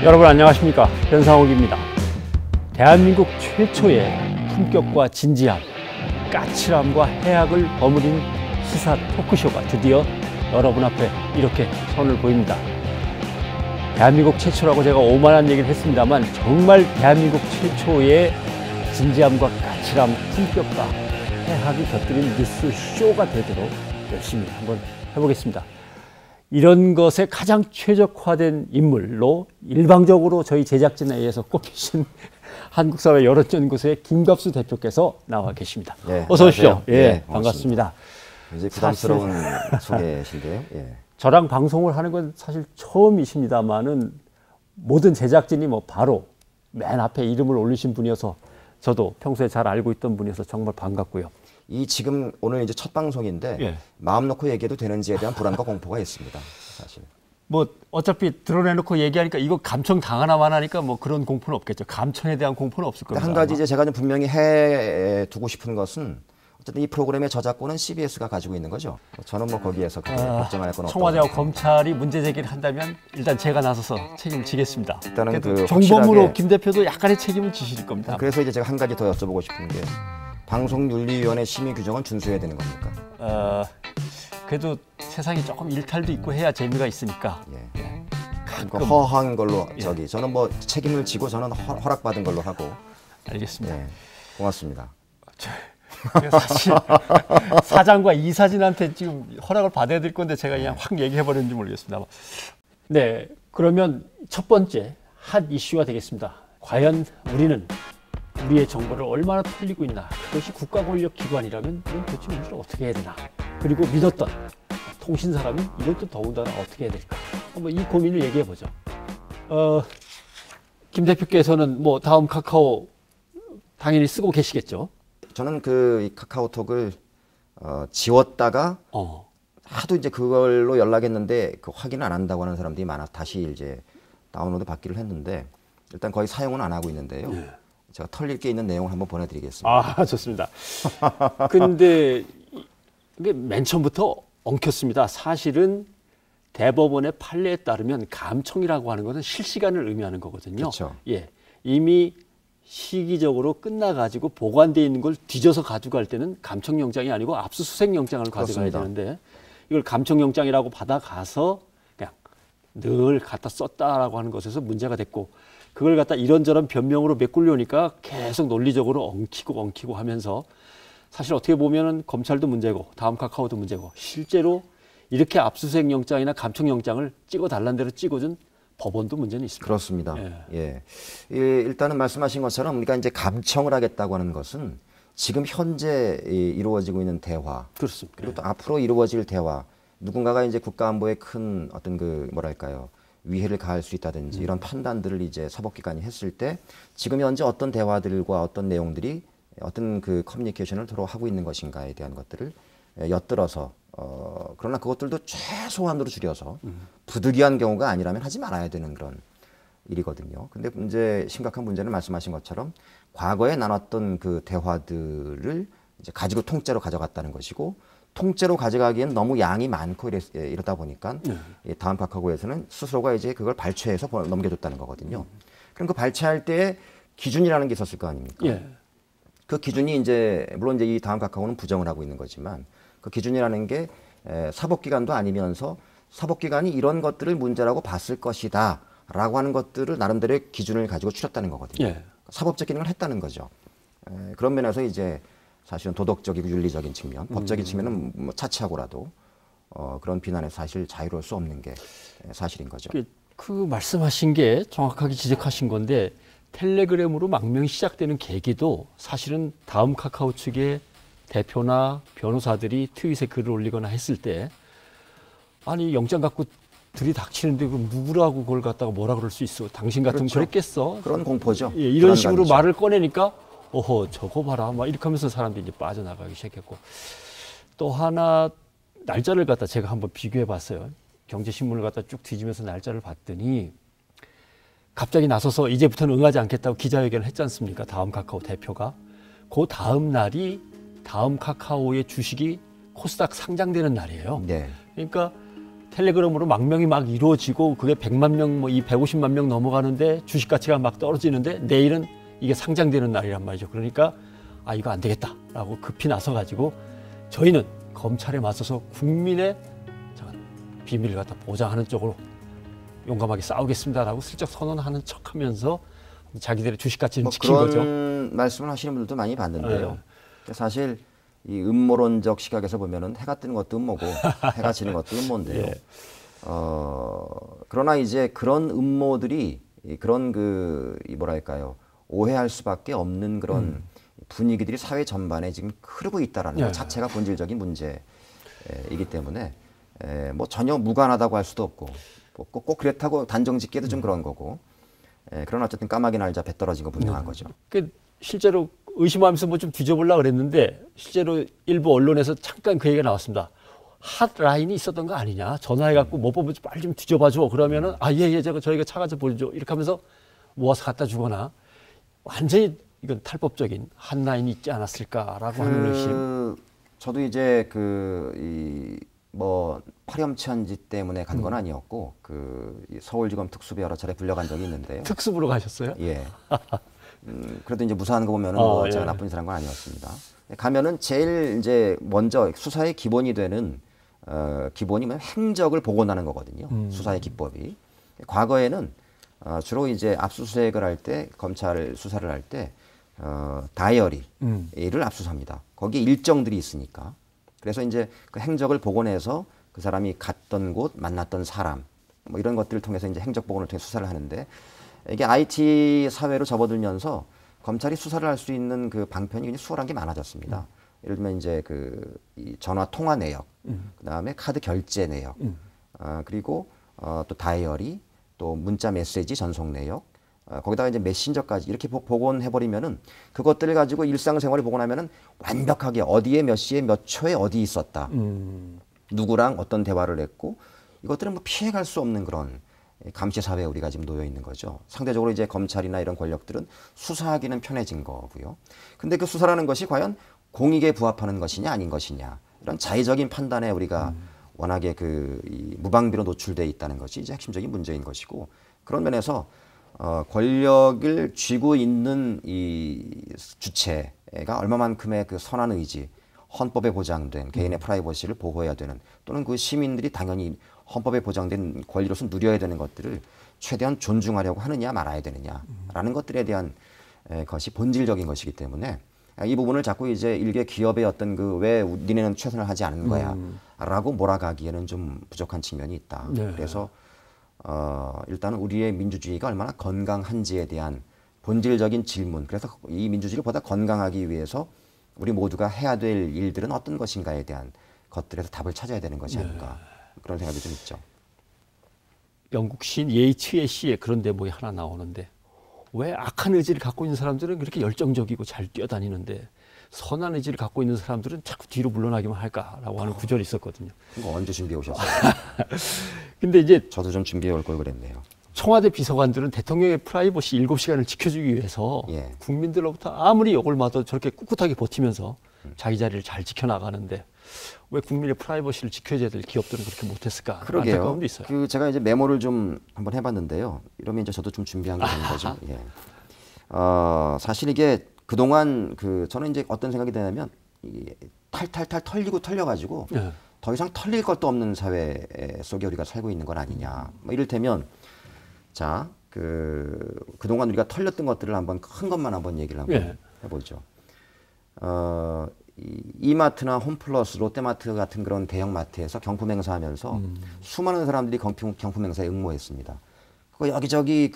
여러분 안녕하십니까, 변상욱입니다. 대한민국 최초의 품격과 진지함, 까칠함과 해악을 버무린 시사 토크쇼가 드디어 여러분 앞에 이렇게 선을 보입니다. 대한민국 최초라고 제가 오만한 얘기를 했습니다만 정말 대한민국 최초의 진지함과 까칠함, 품격과 해악이 곁들인 뉴스 쇼가 되도록 열심히 한번 해보겠습니다. 이런 것에 가장 최적화된 인물로 일방적으로 저희 제작진에 의해서 꼽히신 한국사회 여론연구소의 김갑수 대표께서 나와 계십니다. 네, 어서 오십시오. 예, 네, 반갑습니다. 이제 부담스러운 소개신데요. 예. 저랑 방송을 하는 건 사실 처음이십니다만은 모든 제작진이 뭐 바로 맨 앞에 이름을 올리신 분이어서 저도 평소에 잘 알고 있던 분이어서 정말 반갑고요. 이 지금 오늘 이제 첫 방송인데 예. 마음 놓고 얘기해도 되는지에 대한 불안과 공포가 있습니다. 사실. 뭐 어차피 드러내놓고 얘기하니까 이거 감청 당하나만 하니까 뭐 그런 공포는 없겠죠. 감청에 대한 공포는 없을 겁니다. 한 가지 이제 제가 좀 분명히 해 두고 싶은 것은 어쨌든 이 프로그램의 저작권은 CBS가 가지고 있는 거죠. 저는 뭐 거기에서 걱정할 건 없다. 청와대와 검찰이 문제 제기를 한다면 일단 제가 나서서 책임을 지겠습니다. 일단은 그래도 그 정범으로 김 대표도 약간의 책임을 지실 겁니다. 그래서 이제 제가 한 가지 더 여쭤보고 싶은 게 방송윤리위원회 심의 규정은 준수해야 되는 겁니까? 그래도 세상이 조금 일탈도 있고 해야 재미가 있으니까. 예. 예. 그 허한 걸로 저는 뭐 책임을 지고 저는 허락받은 걸로 하고. 알겠습니다. 예. 고맙습니다. 사실 사장과 이사진한테 지금 허락을 받아야 될 건데 제가 그냥 확 얘기해 버렸는지 모르겠습니다. 네, 그러면 첫 번째 핫 이슈가 되겠습니다. 과연 우리는 우리의 정보를 얼마나 털리고 있나? 그것이 국가 권력 기관이라면 이건 도대체 우리를 어떻게 해야 되나? 그리고 믿었던 통신사라면 이것도 더군다나 어떻게 해야 될까? 한번 이 고민을 얘기해 보죠. 김 대표께서는 뭐 다음 카카오 당연히 쓰고 계시겠죠? 저는 이 카카오톡을 지웠다가 하도 이제 그걸로 연락했는데 확인 안 한다고 하는 사람들이 많아 다시 이제 다운로드 받기를 했는데 일단 거의 사용은 안 하고 있는데요. 네. 제가 털릴 게 있는 내용을 한번 보내드리겠습니다. 아, 좋습니다. 근데 이게 맨 처음부터 엉켰습니다. 사실은 대법원의 판례에 따르면 감청이라고 하는 것은 실시간을 의미하는 거거든요. 그렇죠. 예, 이미 시기적으로 끝나가지고 보관되어 있는 걸 뒤져서 가져갈 때는 감청영장이 아니고 압수수색영장을 가져가야 되는데 이걸 감청영장이라고 받아가서 그냥 늘 갖다 썼다라고 하는 것에서 문제가 됐고 그걸 갖다 이런저런 변명으로 메꾸려니까 계속 논리적으로 엉키고 하면서 사실 어떻게 보면은 검찰도 문제고 다음 카카오도 문제고 실제로 이렇게 압수수색영장이나 감청영장을 찍어달라는 대로 찍어준 법원도 문제는 있습니다. 그렇습니다. 예. 일단은 말씀하신 것처럼 우리가 이제 감청을 하겠다고 하는 것은 지금 현재 이루어지고 있는 대화, 그렇습니다. 그리고 또 앞으로 이루어질 대화, 누군가가 이제 국가안보에 큰 어떤 뭐랄까요 위해를 가할 수 있다든지 이런 판단들을 이제 사법기관이 했을 때 지금 현재 어떤 대화들과 어떤 내용들이 어떤 커뮤니케이션을 서로 하고 있는 것인가에 대한 것들을 엿들어서 그러나 그것들도 최소한으로 줄여서 부득이한 경우가 아니라면 하지 말아야 되는 그런 일이거든요. 근데 이제 심각한 문제는 말씀하신 것처럼 과거에 나눴던 그 대화들을 이제 가지고 통째로 가져갔다는 것이고 통째로 가져가기엔 너무 양이 많고 이러다 보니까 다음 카카오에서는 스스로가 이제 그걸 발췌해서 넘겨줬다는 거거든요. 그럼 그 발췌할 때 기준이라는 게 있었을 거 아닙니까? 예. 그 기준이 이제 물론 이제 이 다음 카카오는 부정을 하고 있는 거지만 그 기준이라는 게 사법기관도 아니면서 사법기관이 이런 것들을 문제라고 봤을 것이다 라고 하는 것들을 나름대로의 기준을 가지고 추렸다는 거거든요. 예. 사법적 기능을 했다는 거죠. 그런 면에서 이제 사실은 도덕적이고 윤리적인 측면, 법적인 측면은 뭐 차치하고라도 그런 비난에서 사실 자유로울 수 없는 게 사실인 거죠. 그 말씀하신 게 정확하게 지적하신 건데 텔레그램으로 망명이 시작되는 계기도 사실은 다음 카카오 측의 대표나 변호사들이 트윗에 글을 올리거나 했을 때 아니 영장 갖고 들이닥치는데 그럼 누구라고 그걸 갖다가 뭐라 그럴 수 있어? 당신 같으면 그렇죠. 그랬겠어? 그런 공포죠. 예, 이런 식으로 불안감이죠. 말을 꺼내니까 어허 저거 봐라 막 이렇게 하면서 사람들이 이제 빠져나가기 시작했고 또 하나 날짜를 갖다 제가 한번 비교해 봤어요. 경제신문을 갖다 쭉 뒤지면서 날짜를 봤더니 갑자기 나서서 이제부터는 응하지 않겠다고 기자회견을 했지 않습니까? 다음 카카오 대표가. 그 다음 날이 다음 카카오의 주식이 코스닥 상장되는 날이에요. 네. 그러니까 텔레그램으로 망명이 막 이루어지고 그게 100만 명, 뭐 이 150만 명 넘어가는데 주식 가치가 막 떨어지는데 내일은 이게 상장되는 날이란 말이죠. 그러니까 아 이거 안 되겠다라고 급히 나서 가지고 저희는 검찰에 맞서서 국민의 비밀을 갖다 보장하는 쪽으로 용감하게 싸우겠습니다라고 슬쩍 선언하는 척하면서 자기들의 주식 가치는 뭐 지킨 거죠. 그런 말씀을 하시는 분들도 많이 봤는데요. 사실 이 음모론적 시각에서 보면은 해가 뜨는 것도 음모고 해가 지는 것도 음모인데요. 예. 그러나 이제 그런 음모들이 그런 뭐랄까요, 오해할 수밖에 없는 그런 분위기들이 사회 전반에 지금 흐르고 있다라는 것 자체가 본질적인 문제이기 때문에 뭐 전혀 무관하다고 할 수도 없고 꼭 그렇다고 단정짓기도 좀 그런 거고. 그러나 어쨌든 까마귀 날자 배 떨어진 건 분명한 거죠. 그 실제로 의심하면서 뭐 좀 뒤져보려고 그랬는데 실제로 일부 언론에서 잠깐 그 얘기가 나왔습니다. 핫라인이 있었던 거 아니냐. 전화해갖고 뭐 뽑을지 빨리 좀 뒤져봐줘. 그러면은 예, 저희가 차가서 보여줘. 이렇게 하면서 모아서 갖다 주거나 완전히 이건 탈법적인 핫라인이 있지 않았을까라고 하는 의심. 저도 이제 뭐 파렴치한지 때문에 간 건 아니었고 이 서울지검 특수부 여러 차례 불려간 적이 있는데요. 특수부로 가셨어요? 예. 그래도 이제 무사한 거 보면은 뭐 제가 나쁜 짓 한 건 아니었습니다. 가면은 제일 이제 먼저 수사의 기본이 되는 기본이 뭐 행적을 복원하는 거거든요. 수사의 기법이. 과거에는 주로 이제 압수수색을 할 때 검찰 수사를 할 때 다이어리를 압수수합니다. 거기에 일정들이 있으니까. 그래서 이제 그 행적을 복원해서 그 사람이 갔던 곳, 만났던 사람, 뭐 이런 것들을 통해서 이제 행적 복원을 통해 수사를 하는데 이게 IT 사회로 접어들면서 검찰이 수사를 할 수 있는 그 방편이 굉장히 수월한 게 많아졌습니다. 예를 들면 이제 이 전화 통화 내역, 그다음에 카드 결제 내역, 그리고 또 다이어리, 또 문자 메시지 전송 내역, 거기다가 이제 메신저까지 이렇게 복원해버리면은 그것들을 가지고 일상생활을 복원하면은 완벽하게 어디에 몇 시에 몇 초에 어디 있었다. 누구랑 어떤 대화를 했고 이것들은 뭐 피해갈 수 없는 그런 감시 사회에 우리가 지금 놓여 있는 거죠. 상대적으로 이제 검찰이나 이런 권력들은 수사하기는 편해진 거고요. 근데 그 수사라는 것이 과연 공익에 부합하는 것이냐 아닌 것이냐 이런 자의적인 판단에 우리가 워낙에 이 무방비로 노출돼 있다는 것이 이제 핵심적인 문제인 것이고 그런 면에서 권력을 쥐고 있는 이 주체가 얼마만큼의 그 선한 의지, 헌법에 보장된 개인의 프라이버시를 보호해야 되는 또는 그 시민들이 당연히 헌법에 보장된 권리로서 누려야 되는 것들을 최대한 존중하려고 하느냐 말아야 되느냐라는 것들에 대한 것이 본질적인 것이기 때문에 이 부분을 자꾸 이제 일개 기업의 어떤 왜 니네는 최선을 하지 않는 거야라고 몰아가기에는 좀 부족한 측면이 있다. 네. 그래서 일단은 우리의 민주주의가 얼마나 건강한지에 대한 본질적인 질문. 그래서 이 민주주의를 보다 건강하기 위해서 우리 모두가 해야 될 일들은 어떤 것인가에 대한 것들에서 답을 찾아야 되는 것이 아닌가. 그런 생각이 좀 있죠. 영국 시인 예이츠의 시에 그런 대목이 하나 나오는데 왜 악한 의지를 갖고 있는 사람들은 그렇게 열정적이고 잘 뛰어다니는데 선한 의지를 갖고 있는 사람들은 자꾸 뒤로 물러나기만 할까라고 하는 구절이 있었거든요. 이거 언제 준비해 오셨어요? 근데 이제 저도 좀 준비해 올 걸 그랬네요. 청와대 비서관들은 대통령의 프라이버시 7시간을 지켜주기 위해서 국민들로부터 아무리 욕을 맞아도 저렇게 꿋꿋하게 버티면서 자기 자리를 잘 지켜나가는데 왜 국민의 프라이버시를 지켜줘야 될 기업들은 그렇게 못했을까? 그러게요. 안타까움도 있어요. 제가 이제 메모를 좀 한번 해봤는데요. 이러면 이제 저도 좀 준비한 게 되는 거죠. 예. 사실 이게 그동안 저는 이제 어떤 생각이 드냐면 탈탈탈 털려가지고 더 이상 털릴 것도 없는 사회 속에 우리가 살고 있는 건 아니냐. 뭐 이를테면 자, 그동안 우리가 털렸던 것들을 한번 큰 것만 한번 얘기를 한번 해보죠. 이마트나 홈플러스, 롯데마트 같은 그런 대형 마트에서 경품 행사하면서 수많은 사람들이 경품 행사에 응모했습니다. 그거 여기저기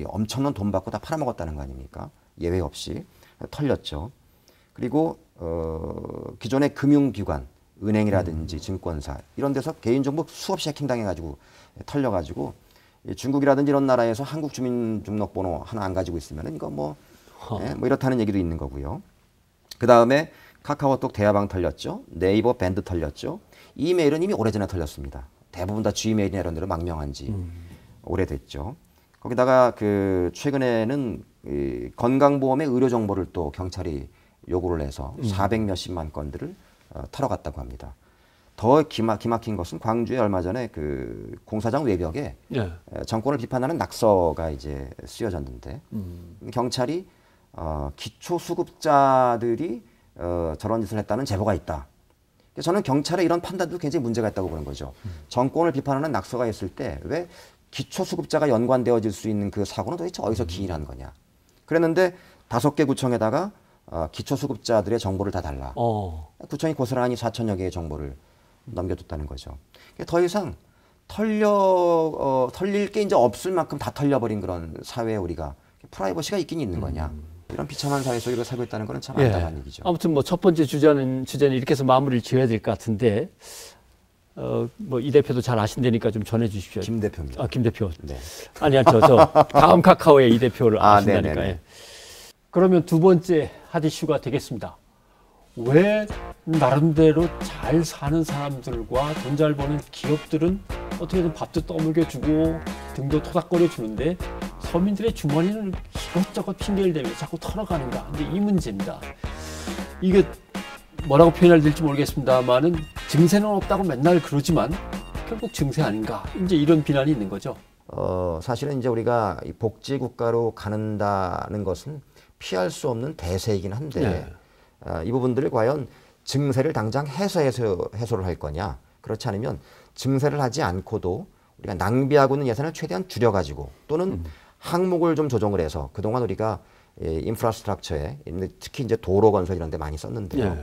엄청난 돈 받고 다 팔아먹었다는 거 아닙니까? 예외 없이 털렸죠. 그리고 기존의 금융기관, 은행이라든지 증권사 이런 데서 개인정보 수없이 해킹당해가지고 털려가지고 중국이라든지 이런 나라에서 한국 주민등록번호 하나 안 가지고 있으면 이거 뭐 이렇다는 얘기도 있는 거고요. 그 다음에 카카오톡 대화방 털렸죠. 네이버 밴드 털렸죠. 이메일은 이미 오래전에 털렸습니다. 대부분 다 G메일이나 이런 데로 망명한 지 오래됐죠. 거기다가 최근에는 건강보험의 의료 정보를 또 경찰이 요구를 해서 400몇십만 건들을 털어갔다고 합니다. 더 기막힌 것은 광주에 얼마 전에 그 공사장 외벽에 예. 정권을 비판하는 낙서가 이제 쓰여졌는데 경찰이 기초수급자들이 저런 짓을 했다는 제보가 있다. 저는 경찰의 이런 판단도 굉장히 문제가 있다고 보는 거죠. 정권을 비판하는 낙서가 있을 때 왜 기초수급자가 연관되어질 수 있는 그 사고는 도대체 어디서 기인한 거냐. 그랬는데 5개 구청에다가 기초수급자들의 정보를 다 달라. 구청이 고스란히 4천여 개의 정보를 넘겨줬다는 거죠. 더 이상 털릴 게 이제 없을 만큼 다 털려버린 그런 사회에 우리가 프라이버시가 있긴 있는 거냐. 이런 비참한 사회 속에 살고 있다는 건 참 안타까운 얘기죠. 아무튼 뭐 첫 번째 주제는 이렇게 해서 마무리를 지어야 될 것 같은데, 뭐 이 대표도 잘 아신다니까 좀 전해 주십시오. 김 대표입니다. 김 대표. 네. 아니야, 저 다음 카카오의 이 대표를 아신다니까. 예. 그러면 두 번째 핫 이슈가 되겠습니다. 왜 나름대로 잘 사는 사람들과 돈 잘 버는 기업들은 어떻게든 밥도 떠먹여 주고 등도 토닥거려 주는데 서민들의 주머니는 이것저것 핑계를 대며 자꾸 털어가는가. 근데 이 문제입니다. 이게 뭐라고 표현해야 될지 모르겠습니다만은 증세는 없다고 맨날 그러지만 결국 증세 아닌가. 이제 이런 비난이 있는 거죠. 사실은 이제 우리가 이 복지 국가로 가는다는 것은 피할 수 없는 대세이긴 한데 이 부분들을 과연 증세를 당장 해소를 할 거냐. 그렇지 않으면 증세를 하지 않고도 우리가 낭비하고 있는 예산을 최대한 줄여가지고 또는 항목을 좀 조정을 해서 그동안 우리가 인프라스트럭처에 특히 이제 도로 건설 이런 데 많이 썼는데요.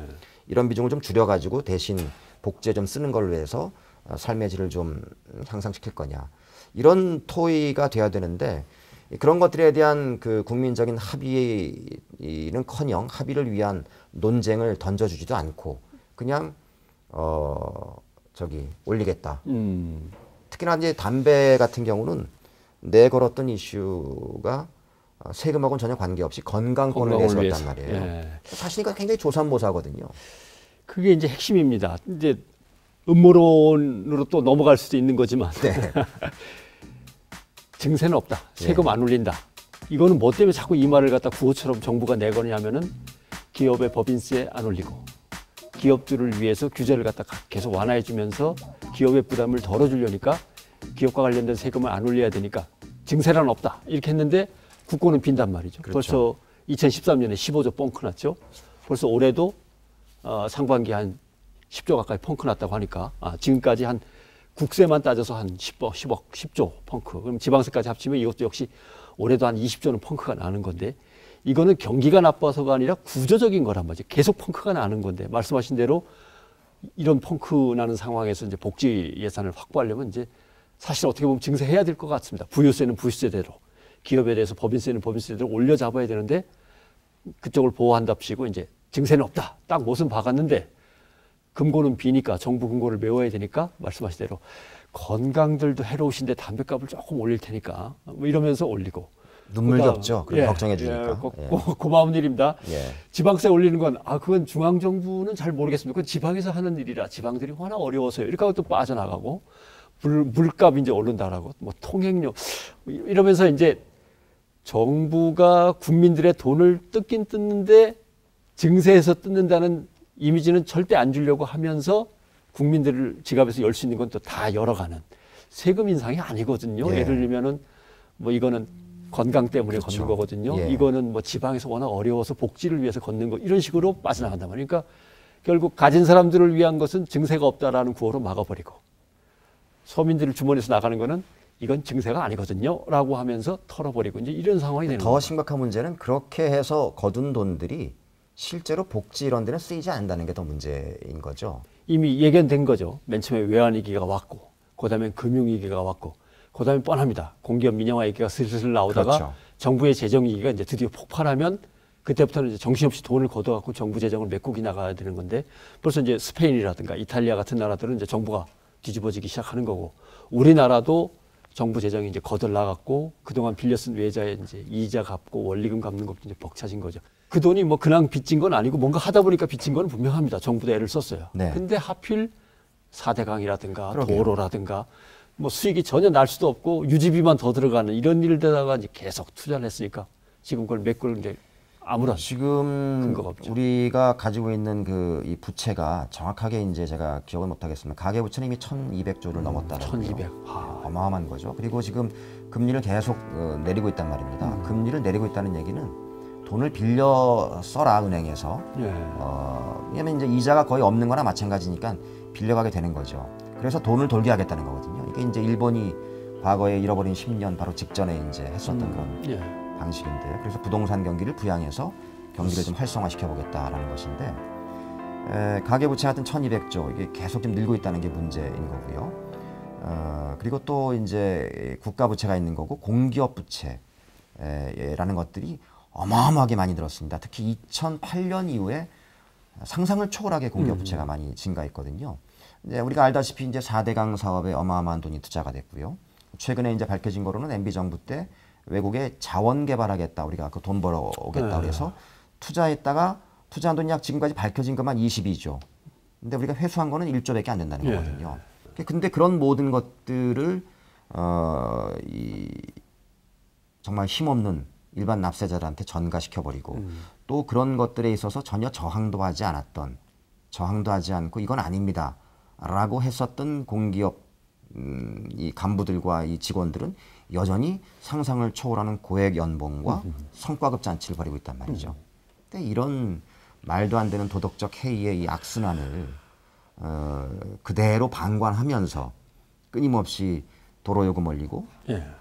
이런 비중을 좀 줄여가지고 대신 복지에 좀 쓰는 걸로 해서 삶의 질을 좀 향상시킬 거냐. 이런 토의가 돼야 되는데 그런 것들에 대한 그 국민적인 합의는커녕 합의를 위한 논쟁을 던져주지도 않고 그냥 올리겠다. 특히나 이제 담배 같은 경우는 내걸었던 이슈가 세금하고는 전혀 관계없이 건강권을 내세웠단 말이에요. 예. 사실은 굉장히 조삼모사거든요. 그게 이제 핵심입니다. 이제 음모론으로 또 넘어갈 수도 있는 거지만 증세는 없다. 세금 안 올린다. 이거는 뭐 때문에 자꾸 이 말을 갖다 구호처럼 정부가 내거냐면은 기업의 법인세 안 올리고 기업들을 위해서 규제를 갖다 계속 완화해 주면서 기업의 부담을 덜어주려니까 기업과 관련된 세금을 안 올려야 되니까 증세란 없다. 이렇게 했는데 국고는 빈단 말이죠. 그렇죠. 벌써 2013년에 15조 뻥크 났죠. 벌써 올해도 상반기 한 10조 가까이 펑크 났다고 하니까 지금까지 한 국세만 따져서 한 10조 펑크. 그럼 지방세까지 합치면 이것도 역시 올해도 한 20조는 펑크가 나는 건데 이거는 경기가 나빠서가 아니라 구조적인 거란 말이죠. 계속 펑크가 나는 건데 말씀하신 대로 이런 펑크 나는 상황에서 이제 복지 예산을 확보하려면 이제 사실 어떻게 보면 증세해야 될 것 같습니다. 부유세는 부유세대로 기업에 대해서 법인세는 법인세대로 올려 잡아야 되는데 그쪽을 보호한답시고 이제 증세는 없다. 딱 못은 박았는데 금고는 비니까 정부 금고를 메워야 되니까 말씀하신 대로 건강들도 해로우신데 담배값을 조금 올릴 테니까 뭐 이러면서 올리고 눈물도 없죠. 그럼 걱정해 주니까. 고마운 일입니다. 예. 지방세 올리는 건 그건 중앙정부는 잘 모르겠습니다. 그건 지방에서 하는 일이라 지방들이 워낙 어려워서요. 이렇게 하고 또 빠져나가고 물값 이제 오른다라고 뭐 통행료 이러면서 이제 정부가 국민들의 돈을 뜯긴 뜯는데 증세에서 뜯는다는 이미지는 절대 안 주려고 하면서 국민들을 지갑에서 열 수 있는 건 또 다 열어가는 세금 인상이 아니거든요. 예를 들면은 뭐 이거는 건강 때문에 걷는 거거든요. 이거는 뭐 지방에서 워낙 어려워서 복지를 위해서 걷는 거 이런 식으로 빠져나간단 말이에요. 그러니까 결국 가진 사람들을 위한 것은 증세가 없다라는 구호로 막아버리고 서민들을 주머니에서 나가는 거는 이건 증세가 아니거든요. 라고 하면서 털어버리고 이제 이런 상황이 되는 거예요. 더 심각한 문제는 그렇게 해서 거둔 돈들이 실제로 복지 이런 데는 쓰이지 않는다는 게 더 문제인 거죠. 이미 예견된 거죠. 맨 처음에 외환위기가 왔고 그다음에 금융위기가 왔고 그다음에 뻔합니다. 공기업 민영화 얘기가 슬슬 나오다가 정부의 재정위기가 이제 드디어 폭발하면 그때부터는 이제 정신없이 돈을 걷어갖고 정부 재정을 메꾸기 나가야 되는 건데 벌써 이제 스페인이라든가 이탈리아 같은 나라들은 이제 정부가 뒤집어지기 시작하는 거고 우리나라도 정부 재정이 이제 거덜나갔고 그동안 빌려 쓴 외자에 이제 이자 갚고 원리금 갚는 것도 이제 벅차진 거죠. 그 돈이 뭐 그냥 빚진 건 아니고 뭔가 하다 보니까 빚진 건 분명합니다. 정부도 애를 썼어요. 근데 하필 4대강이라든가 도로라든가 뭐 수익이 전혀 날 수도 없고 유지비만 더 들어가는 이런 일들다가 이제 계속 투자를 했으니까 지금 그걸 메꾸는 게 아무런 지금 근거가 없죠. 우리가 가지고 있는 그 이 부채가 정확하게 이제 제가 기억을 못 하겠습니다. 가계 부채는 이미 1,200조를 넘었다라고요. 1,200. 어마어마한 거죠. 그리고 지금 금리를 계속 내리고 있단 말입니다. 금리를 내리고 있다는 얘기는 돈을 빌려 써라 은행에서. 예. 왜냐면 이제 이자가 거의 없는 거나 마찬가지니까 빌려가게 되는 거죠. 그래서 돈을 돌게 하겠다는 거거든요. 이게 이제 일본이 과거에 잃어버린 10년 바로 직전에 이제 했었던 그런 예. 방식인데, 그래서 부동산 경기를 부양해서 경기를 좀 활성화시켜 보겠다라는 것인데, 가계부채 같은 1,200조 이게 계속 좀 늘고 있다는 게 문제인 거고요. 그리고 또 이제 국가부채가 있는 거고 공기업 부채라는 것들이 어마어마하게 많이 늘었습니다. 특히 2008년 이후에 상상을 초월하게 공기업 부채가 많이 증가했거든요. 이제 우리가 알다시피 이제 4대강 사업에 어마어마한 돈이 투자가 됐고요. 최근에 이제 밝혀진 거로는 MB 정부 때 외국에 자원 개발하겠다, 우리가 그 돈 벌어오겠다 그래서 투자했다가 투자한 돈이 약 지금까지 밝혀진 것만 22조. 근데 우리가 회수한 거는 1조밖에 안 된다는 거거든요. 근데 그런 모든 것들을 정말 힘없는 일반 납세자들한테 전가시켜 버리고 또 그런 것들에 있어서 전혀 저항도 하지 않고 이건 아닙니다라고 했었던 공기업 이 간부들과 이 직원들은 여전히 상상을 초월하는 고액 연봉과 성과급 잔치를 벌이고 있단 말이죠. 근데 이런 말도 안 되는 도덕적 해이의 이 악순환을 그대로 방관하면서 끊임없이 도로 요금 올리고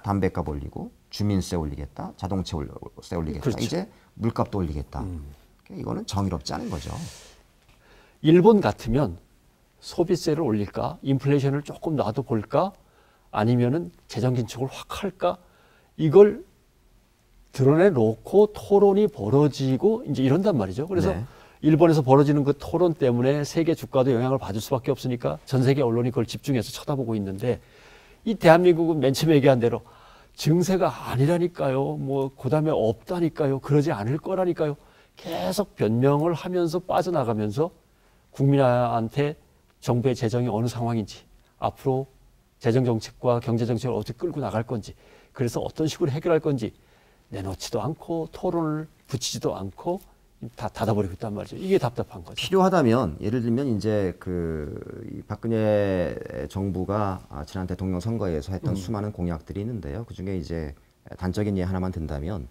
담배값 올리고 주민세 올리겠다, 자동차세 올리겠다, 그렇죠. 이제 물값도 올리겠다. 이거는 정의롭지 않은 거죠. 일본 같으면 소비세를 올릴까? 인플레이션을 조금 놔둬볼까? 아니면은 재정 긴축을 확 할까? 이걸 드러내놓고 토론이 벌어지고 이제 이런단 말이죠. 그래서 일본에서 벌어지는 그 토론 때문에 세계 주가도 영향을 받을 수밖에 없으니까 전 세계 언론이 그걸 집중해서 쳐다보고 있는데, 이 대한민국은 맨 처음에 얘기한 대로 증세가 아니라니까요. 뭐 그다음에 없다니까요. 그러지 않을 거라니까요. 계속 변명을 하면서 빠져나가면서 국민한테 정부의 재정이 어느 상황인지, 앞으로 재정정책과 경제정책을 어떻게 끌고 나갈 건지, 그래서 어떤 식으로 해결할 건지 내놓지도 않고 토론을 붙이지도 않고 다 닫아버리고 있단 말이죠. 이게 답답한 거죠. 필요하다면 예를 들면 이제 이 박근혜 정부가 지난 대통령 선거에서 했던 수많은 공약들이 있는데요. 그 중에 이제 단적인 예 하나만 든다면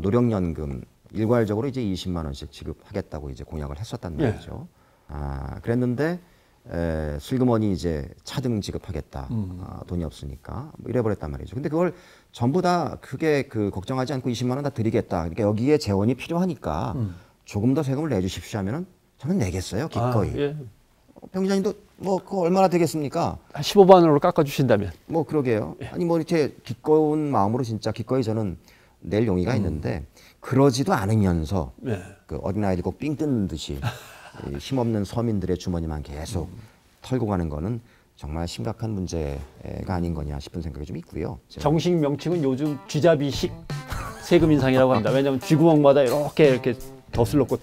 노령연금 일괄적으로 이제 20만 원씩 지급하겠다고 이제 공약을 했었단 말이죠. 그랬는데 슬그머니 이제 차등 지급하겠다. 돈이 없으니까 뭐 이래버렸단 말이죠. 근데 그걸 전부 다 크게 걱정하지 않고 20만 원 다 드리겠다. 그러니까 여기에 재원이 필요하니까 조금 더 세금을 내주십시오 하면은 저는 내겠어요, 기꺼이. 병 기자님도 뭐 그거 얼마나 되겠습니까? 한 15만 원으로 깎아주신다면. 뭐 그러게요. 아니 뭐 이렇게 기꺼운 마음으로 진짜 기꺼이 저는 낼 용의가 있는데, 그러지도 않으면서 그 어린아이들 꼭 삥 뜯는 듯이 힘없는 서민들의 주머니만 계속 털고 가는 거는 정말 심각한 문제가 아닌 거냐 싶은 생각이 좀 있고요. 정식 명칭은 요즘 쥐잡이식 세금 인상이라고 합니다. 왜냐하면 쥐구멍마다 이렇게 덧을 넣고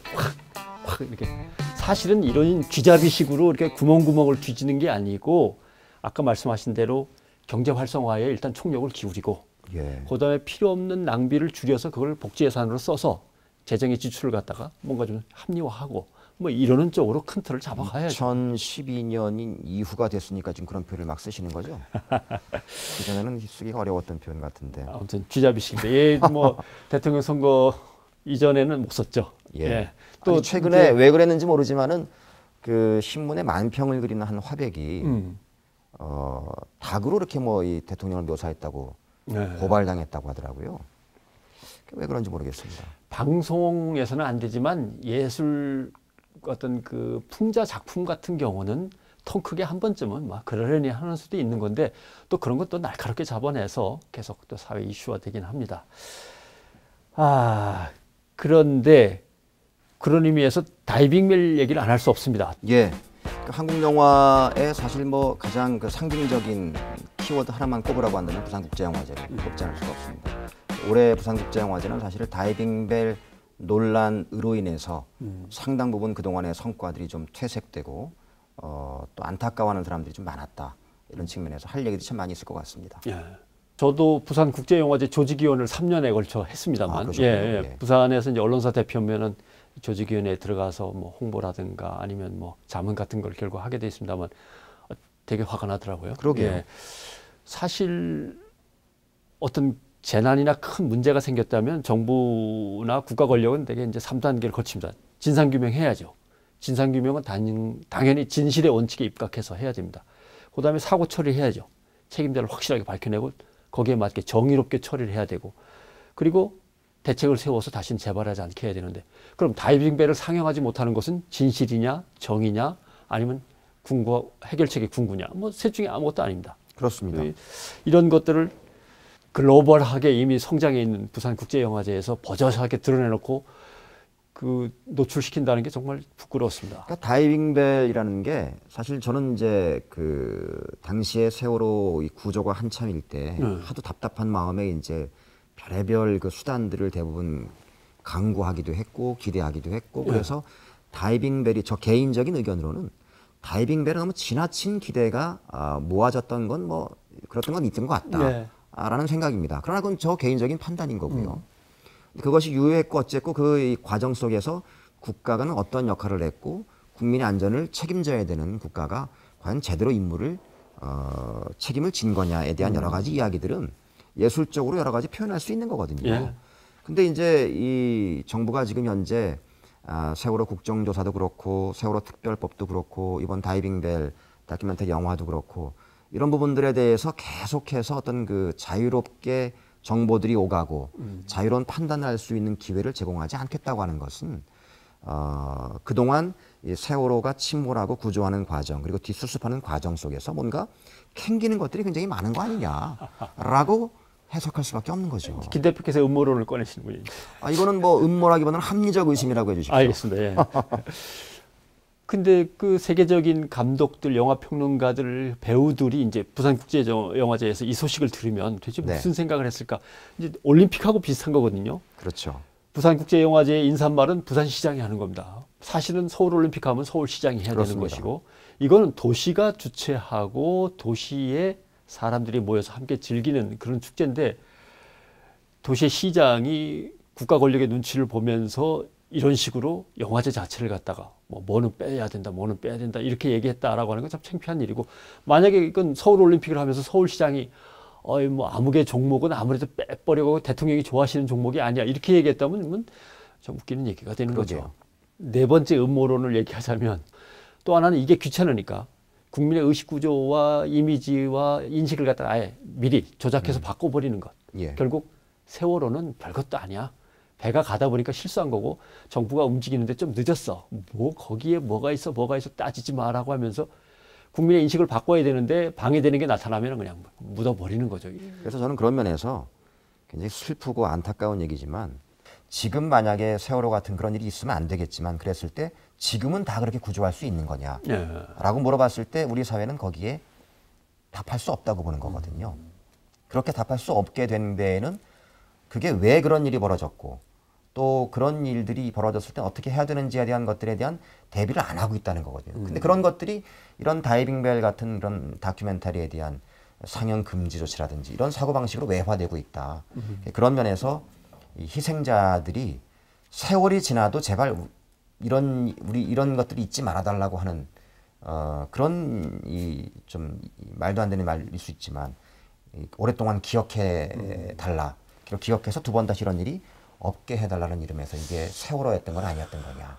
확 이렇게. 사실은 이런 쥐잡이식으로 이렇게 구멍구멍을 뒤지는 게 아니고, 아까 말씀하신 대로 경제 활성화에 일단 총력을 기울이고, 그다음에 필요 없는 낭비를 줄여서 그걸 복지 예산으로 써서 재정의 지출을 갖다가 뭔가 좀 합리화하고 뭐 이러는 쪽으로 큰 틀을 잡아가야죠. 2012년인 이후가 됐으니까 지금 그런 표현을 막 쓰시는 거죠? 그전에는 쓰기가 어려웠던 표현 같은데. 아무튼 쥐잡이식인데, 뭐 대통령 선거 이전에는 못 썼죠. 또 최근에 왜 그랬는지 모르지만은 그 신문에 만평을 그리는 한 화백이 닭으로 이렇게 뭐 이 대통령을 묘사했다고 고발당했다고 하더라고요. 왜 그런지 모르겠습니다. 방송에서는 안 되지만 예술 어떤 그 풍자 작품 같은 경우는 통 크게 한 번쯤은 막 그러려니 하는 수도 있는 건데, 또 그런 것도 날카롭게 잡아내서 계속 또 사회 이슈화 되긴 합니다. 그런데 그런 의미에서 다이빙벨 얘기를 안 할 수 없습니다. 한국 영화의 사실 뭐 가장 그 상징적인 키워드 하나만 꼽으라고 한다면 부산국제영화제를 꼽지 않을 수가 없습니다. 올해 부산국제영화제는 사실 다이빙벨 논란으로 인해서 상당 부분 그동안의 성과들이 좀 퇴색되고 또 안타까워하는 사람들이 좀 많았다. 이런 측면에서 할 얘기들이 참 많이 있을 것 같습니다. 저도 부산국제영화제 조직위원을 3년에 걸쳐 했습니다만, 예. 부산에서 이제 언론사 대표면은 조직위원회에 들어가서 뭐 홍보라든가 아니면 뭐 자문 같은 걸 결국 하게 돼 있습니다만, 되게 화가 나더라고요. 그러게요. 예. 사실 어떤 재난이나 큰 문제가 생겼다면 정부나 국가 권력은 되게 이제 3단계를 거칩니다. 진상규명해야죠. 진상규명은 당연히 진실의 원칙에 입각해서 해야 됩니다. 그 다음에 사고 처리해야죠. 책임자를 확실하게 밝혀내고 거기에 맞게 정의롭게 처리를 해야 되고, 그리고 대책을 세워서 다시는 재발하지 않게 해야 되는데, 그럼 다이빙벨을 상영하지 못하는 것은 진실이냐 정의냐 아니면 해결책이 궁구냐, 뭐 셋 중에 아무것도 아닙니다. 그렇습니다. 이런 것들을 글로벌하게 이미 성장해 있는 부산국제영화제에서 버젓하게 드러내놓고 노출시킨다는 게 정말 부끄러웠습니다. 그러니까 다이빙벨이라는 게 사실 저는 이제 그 당시에 세월호 이 구조가 한참일 때 하도 답답한 마음에 이제 별의별 그 수단들을 대부분 강구하기도 했고 기대하기도 했고, 그래서 다이빙벨이, 저 개인적인 의견으로는 다이빙벨은 너무 지나친 기대가 모아졌던 건 뭐 그렇던 건 있던 것 같다라는 생각입니다. 그러나 그건 저 개인적인 판단인 거고요. 그것이 유효했고 어쨌고 이 과정 속에서 국가가 어떤 역할을 했고 국민의 안전을 책임져야 되는 국가가 과연 제대로 임무를 책임을 진 거냐에 대한 여러 가지 이야기들은 예술적으로 여러 가지 표현할 수 있는 거거든요. 근데 이제 이 정부가 지금 현재 세월호 국정조사도 그렇고 세월호 특별법도 그렇고 이번 다이빙벨 다큐멘터리 영화도 그렇고 이런 부분들에 대해서 계속해서 어떤 그 자유롭게 정보들이 오가고 자유로운 판단을 할 수 있는 기회를 제공하지 않겠다고 하는 것은 그동안 이 세월호가 침몰하고 구조하는 과정, 그리고 뒷수습하는 과정 속에서 뭔가 캥기는 것들이 굉장히 많은 거 아니냐라고 해석할 수밖에 없는 거죠. 김 대표께서 음모론을 꺼내시는군요. 이거는 뭐 음모라기보다는 합리적 의심이라고 해주십시오. 알겠습니다. 예. 근데 그 세계적인 감독들, 영화 평론가들, 배우들이 이제 부산국제영화제에서 이 소식을 들으면 도대체 무슨 생각을 했을까? 이제 올림픽하고 비슷한 거거든요. 그렇죠. 부산국제영화제의 인사말은 부산시장이 하는 겁니다. 사실은 서울올림픽 하면 서울시장이 해야 되는 것이고, 이거는 도시가 주최하고 도시에 사람들이 모여서 함께 즐기는 그런 축제인데, 도시의 시장이 국가 권력의 눈치를 보면서 이런 식으로 영화제 자체를 갖다가 뭐는 빼야 된다, 뭐는 빼야 된다 이렇게 얘기했다라고 하는 건 참 창피한 일이고, 만약에 이건 서울올림픽을 하면서 서울시장이 뭐 아무개 종목은 아무래도 빼버리고 대통령이 좋아하시는 종목이 아니야 이렇게 얘기했다면 좀 웃기는 얘기가 되는 거죠. 네 번째 음모론을 얘기하자면, 또 하나는 이게 귀찮으니까 국민의 의식구조와 이미지와 인식을 갖다가 아예 미리 조작해서 바꿔버리는 것. 결국 세월호는 별것도 아니야. 배가 가다 보니까 실수한 거고 정부가 움직이는데 좀 늦었어. 뭐 거기에 뭐가 있어 따지지 마라고 하면서 국민의 인식을 바꿔야 되는데 방해되는 게 나타나면 그냥 묻어버리는 거죠. 그래서 저는 그런 면에서 굉장히 슬프고 안타까운 얘기지만, 지금 만약에 세월호 같은 그런 일이 있으면 안 되겠지만 그랬을 때 지금은 다 그렇게 구조할 수 있는 거냐라고 물어봤을 때 우리 사회는 거기에 답할 수 없다고 보는 거거든요. 그렇게 답할 수 없게 된 데에는 그게 왜 그런 일이 벌어졌고 또 그런 일들이 벌어졌을 때 어떻게 해야 되는지에 대한 것들에 대한 대비를 안 하고 있다는 거거든요. 근데 그런 것들이 이런 다이빙벨 같은 이런 다큐멘터리에 대한 상영 금지 조치라든지 이런 사고방식으로 외화되고 있다. 그런 면에서 이 희생자들이 세월이 지나도 제발 이런 것들이 잊지 말아달라고 하는 그런 좀 말도 안 되는 말일 수 있지만 오랫동안 기억해 달라. 기억해서 두 번 다시 이런 일이 없게 해달라는 이름에서 이게 세월호였던 건 아니었던 거냐.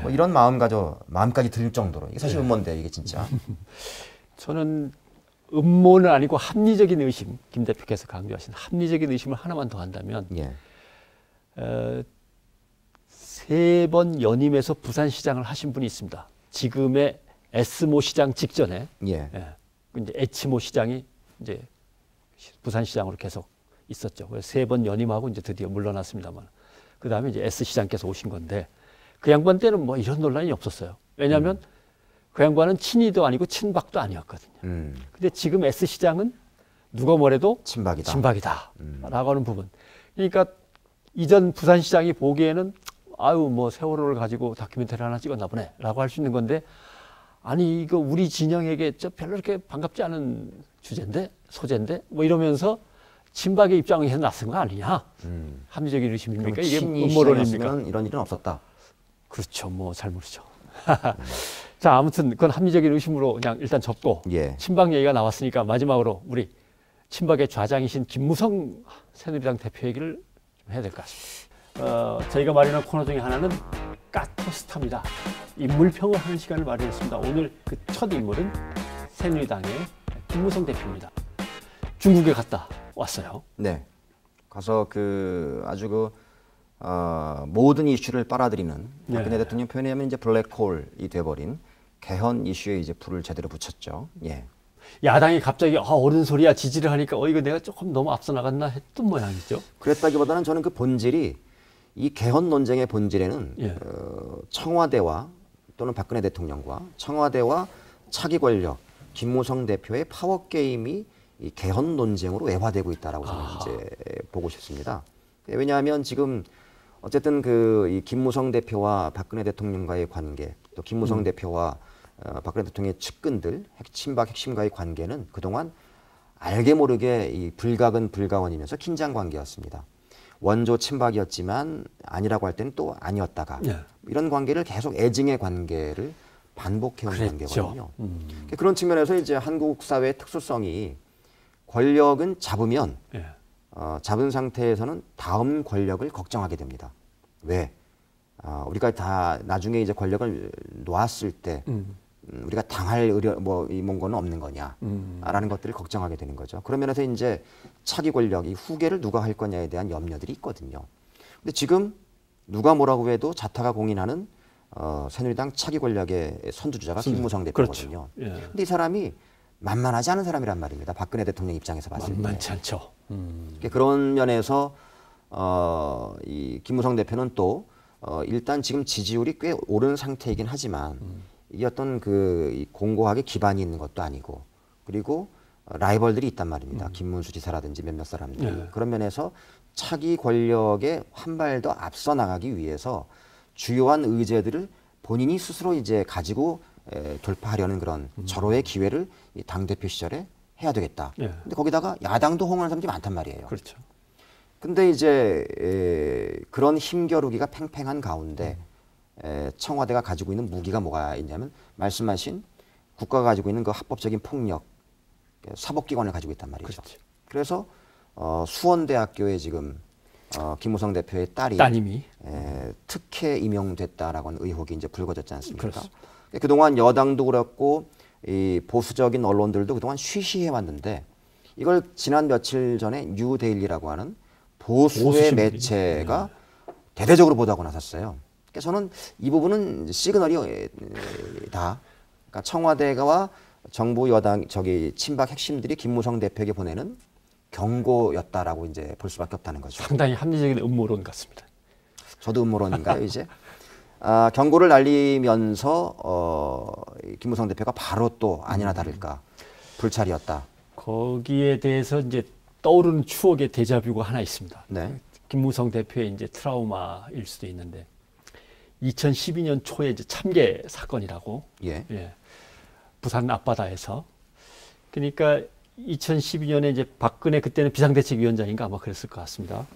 뭐 이런 마음까지 들 정도로, 이게 사실 음모인데 이게 진짜. 저는 음모는 아니고 합리적인 의심, 김 대표께서 강조하신 합리적인 의심을 하나만 더 한다면, 3번 연임해서 부산시장을 하신 분이 있습니다. 지금의 S모 시장 직전에 이제 H모 시장이 이제 부산시장으로 계속 있었죠. 그래서 3번 연임하고 이제 드디어 물러났습니다만, 그 다음에 이제 S 시장께서 오신 건데, 그 양반 때는 뭐 이런 논란이 없었어요. 왜냐하면 그 양반은 친이도 아니고 친박도 아니었거든요. 근데 지금 S 시장은 누가 뭐래도 친박이다. 라고 하는 부분. 그러니까 이전 부산시장이 보기에는 뭐 세월호를 가지고 다큐멘터리 하나 찍었나 보네 라고 할 수 있는 건데, 아니 이거 우리 진영에게 별로 이렇게 반갑지 않은 소재인데 뭐 이러면서 친박의 입장에서 나선 거 아니냐? 합리적인 의심입니까? 이게 음모론입니까? 이런 일은 없었다. 그렇죠. 뭐 잘 모르죠. 자, 아무튼 그건 합리적인 의심으로 그냥 일단 접고 예. 친박 얘기가 나왔으니까 마지막으로 우리 친박의 좌장이신 김무성 새누리당 대표 얘기를 좀 해야 될 것 같습니다. 저희가 마련한 코너 중에 하나는 까토스타입니다. 인물평을 하는 시간을 마련했습니다. 오늘 그 첫 인물은 새누리당의 김무성 대표입니다. 중국에 갔다 왔어요. 네. 가서 아주 모든 이슈를 빨아들이는 박근혜 대통령 표현에 하면 이제 블랙홀이 돼버린 개헌 이슈에 이제 불을 제대로 붙였죠. 예. 야당이 갑자기 옳은 소리야 지지를 하니까 이거 내가 조금 너무 앞서 나갔나 했던 모양이죠. 그랬다기보다는 저는 그 본질이 이 개헌 논쟁의 본질에는 청와대와 또는 박근혜 대통령과 청와대와 차기 권력 김무성 대표의 파워 게임이 이 개헌 논쟁으로 애화되고 있다라고 저는 이제 보고 싶습니다. 왜냐하면 지금 어쨌든 이 김무성 대표와 박근혜 대통령과의 관계, 또 김무성 대표와 박근혜 대통령의 측근들, 친박 핵심과의 관계는 그동안 알게 모르게 이 불가근 불가원이면서 긴장 관계였습니다. 원조 친박이었지만 아니라고 할 때는 또 아니었다가 이런 관계를 계속 애증의 관계를 반복해온 관계거든요. 그런 측면에서 이제 한국 사회의 특수성이 권력은 잡으면 잡은 상태에서는 다음 권력을 걱정하게 됩니다. 왜? 우리가 다 나중에 이제 권력을 놓았을 때 우리가 당할 뭔가는 없는 거냐라는 것들을 걱정하게 되는 거죠. 그런 면에서 이제 차기 권력, 이 후계를 누가 할 거냐에 대한 염려들이 있거든요. 근데 지금 누가 뭐라고 해도 자타가 공인하는 새누리당 차기 권력의 선두주자가 김무성 대표거든요. 그렇죠. 근데 이 사람이 만만하지 않은 사람이란 말입니다. 박근혜 대통령 입장에서 봤을 때. 만만치 않죠. 그런 면에서 이 김무성 대표는 또 일단 지금 지지율이 꽤 오른 상태이긴 하지만 이게 어떤 이 공고하게 기반이 있는 것도 아니고 그리고 라이벌들이 있단 말입니다. 김문수 지사라든지 몇몇 사람들이. 그런 면에서 차기 권력에 한 발 더 앞서 나가기 위해서 주요한 의제들을 본인이 스스로 이제 가지고 돌파하려는 그런 절호의 기회를 당대표 시절에 해야 되겠다. 근데 거기다가 야당도 호응하는 사람들이 많단 말이에요. 그렇죠. 근데 이제 그런 힘겨루기가 팽팽한 가운데 청와대가 가지고 있는 무기가 뭐가 있냐면 말씀하신 국가가 가지고 있는 그 합법적인 폭력, 사법기관을 가지고 있단 말이죠. 그렇지. 그래서 수원대학교에 지금 김무성 대표의 따님이 특혜 임용됐다라고 하는 의혹이 이제 불거졌지 않습니까? 그렇습니다. 그동안 여당도 그렇고 이 보수적인 언론들도 그동안 쉬쉬해왔는데 이걸 지난 며칠 전에 뉴데일리라고 하는 보수의 매체가 대대적으로 보도하고 나섰어요. 그래서 저는 이 부분은 시그널이 그러니까 청와대와 정부 여당 친박 핵심들이 김무성 대표에게 보내는 경고였다라고 이제 볼 수밖에 없다는 거죠. 상당히 합리적인 음모론 같습니다. 저도 음모론인가요, 이제? 경고를 날리면서 김무성 대표가 바로 또 아니나 다를까 불찰이었다. 거기에 대해서 이제 떠오르는 추억의 데자뷰가 하나 있습니다. 네. 김무성 대표의 이제 트라우마일 수도 있는데 2012년 초에 이제 참계 사건이라고 부산 앞바다에서 그러니까 2012년에 이제 박근혜 그때는 비상대책위원장인가 아마 그랬을 것 같습니다.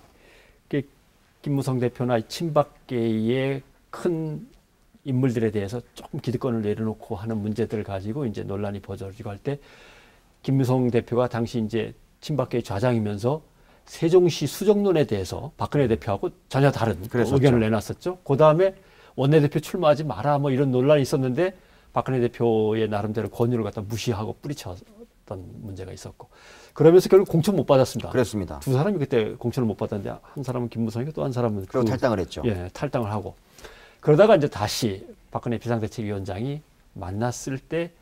김무성 대표나 친박계의 큰 인물들에 대해서 조금 기득권을 내려놓고 하는 문제들을 가지고 이제 논란이 벌어지고 할 때 김무성 대표가 당시 이제 친박계의 좌장이면서 세종시 수정론에 대해서 박근혜 대표하고 전혀 다른 의견을 내놨었죠. 그 다음에 원내대표 출마하지 마라 뭐 이런 논란이 있었는데 박근혜 대표의 나름대로 권유를 갖다 무시하고 뿌리쳤던 문제가 있었고 그러면서 결국 공천 못 받았습니다. 그렇습니다. 두 사람이 그때 공천을 못 받았는데 한 사람은 김무성이고 또 한 사람은 그리고 탈당을 했죠. 탈당을 하고 그러다가 이제 다시 박근혜 비상대책위원장이 만났을 때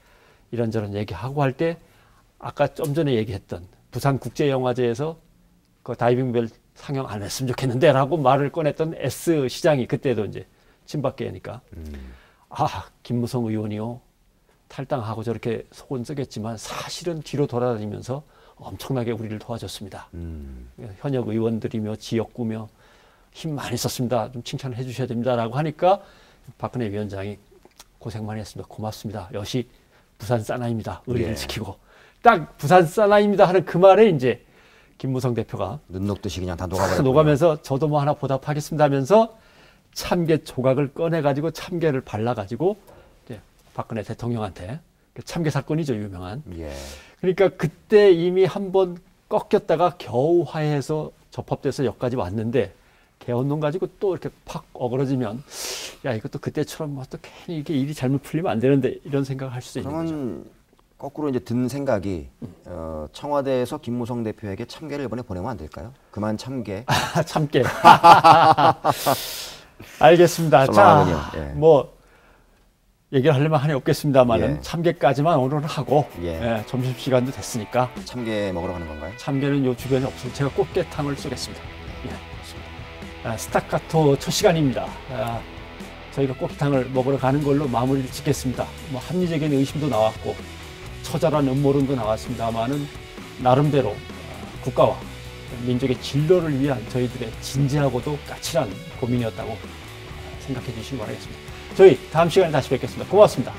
이런저런 얘기하고 할 때 아까 좀 전에 얘기했던 부산국제영화제에서 그 다이빙벨 상영 안 했으면 좋겠는데 라고 말을 꺼냈던 S 시장이 그때도 이제 친박계니까 김무성 의원이요 탈당하고 저렇게 속은 쓰겠지만 사실은 뒤로 돌아다니면서 엄청나게 우리를 도와줬습니다. 현역 의원들이며 지역구며 힘 많이 썼습니다. 좀 칭찬을 해 주셔야 됩니다라고 하니까 박근혜 위원장이 고생 많이 했습니다. 고맙습니다. 역시 부산 사나이입니다. 의리를 예. 지키고. 딱 부산 사나이입니다 하는 그 말에 이제 김무성 대표가 눈 녹듯이 그냥 다 녹아버렸고. 녹아면서 저도 뭐 하나 보답하겠습니다 하면서 참깨 조각을 꺼내가지고 참깨를 발라가지고 이제 박근혜 대통령한테 참깨 사건이죠, 유명한. 예. 그러니까 그때 이미 한번 꺾였다가 겨우 화해해서 접합돼서 여기까지 왔는데 개헌론 가지고 또 이렇게 팍 어그러지면 야 이것도 그때처럼 뭐 또 괜히 이게 일이 잘못 풀리면 안 되는데 이런 생각을 할 수도 있는 거죠. 그러면 거꾸로 이제 든 생각이 청와대에서 김무성 대표에게 참깨를 이번에 보내면 안 될까요? 그만 참깨. 참깨. 알겠습니다. 자, 썰렁하군요. 예. 뭐 얘기를 하려면 한이 없겠습니다만은 예. 참깨까지만 오늘은 하고 예. 점심 시간도 됐으니까 참깨 먹으러 가는 건가요? 참깨는 요 주변에 없으면 제가 꽃게탕을 쏘겠습니다. 예, 좋습니다. 스타카토 첫 시간입니다. 저희가 꽃게탕을 먹으러 가는 걸로 마무리를 짓겠습니다. 뭐 합리적인 의심도 나왔고 처절한 음모론도 나왔습니다만은 나름대로 국가와 민족의 진로를 위한 저희들의 진지하고도 까칠한 고민이었다고 생각해 주시기 바라겠습니다. 저희 다음 시간에 다시 뵙겠습니다. 고맙습니다.